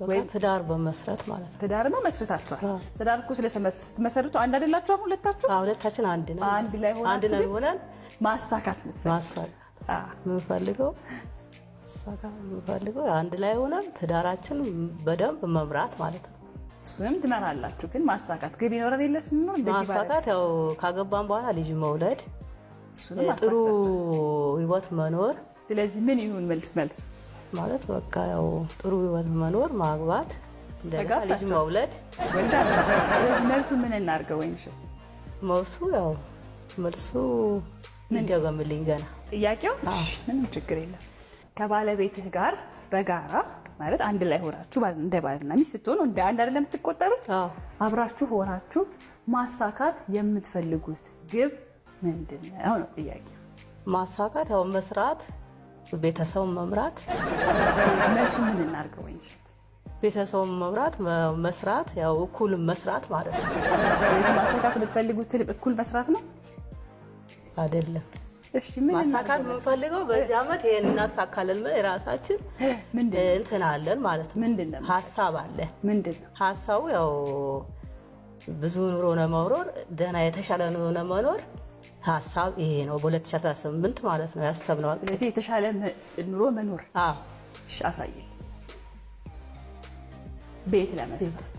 ወይ ትዳር በመስረት ማለት ነው። ትዳርማ መስረታችኋል። ትዳር እኮ ስለመሰረቱ አንድ አይደላችሁ? አሁን ሁለታችሁ? ሁለታችን አንድ ነን። አንድ ላይ ሆነን ማሳካት የምንፈልገው አንድ ላይ ሆነን ትዳራችን በደንብ መምራት ማለት ነው። እሱንም ትመራላችሁ። ግን ማሳካት ግብ ይኖረን የለስ ነው እንደዚህ ማሳካት ያው ካገባን በኋላ ልጅ መውለድ፣ ጥሩ ህይወት መኖር። ስለዚህ ምን ይሁን መልስ ማለት በቃ ያው ጥሩ ህይወት መኖር፣ ማግባት፣ እንደገና ልጅ መውለድ። መልሱ ምን እናድርገው? ወይንሽ መልሱ እንደገምልኝ ገና ጥያቄው ምንም ችግር የለም። ከባለቤትህ ጋር በጋራ ማለት አንድ ላይ ሆናችሁ እንደ ባልና ሚስት ስትሆኑ እንደ አንድ አይደለም የምትቆጠሩት? አብራችሁ ሆናችሁ ማሳካት የምትፈልጉት ግብ ምንድነው ነው ጥያቄው። ማሳካት ያው መስራት፣ ቤተሰብ መምራት። መልሱ ምን እናድርገው? ወይንሽ ቤተሰብ መምራት፣ መስራት፣ ያው እኩል መስራት ማለት ነው። ማሳካት የምትፈልጉት እኩል መስራት ነው አይደለም? እሺ ምን ማሳካት የምንፈልገው በዚህ አመት ይሄን እናሳካለን። የራሳችን እንትን አለን ማለት ነው። ምንድነው ሀሳብ አለ። ምንድነው ሀሳቡ? ያው ብዙ ኑሮ ነው መኖር፣ ደህና የተሻለ ኑሮ ነው መኖር ሀሳብ ይሄ ነው። በ2018 ማለት ነው ያሰብነው። ስለዚህ የተሻለ ኑሮ መኖር። እሺ አሳየኝ። ቤት ለመስራት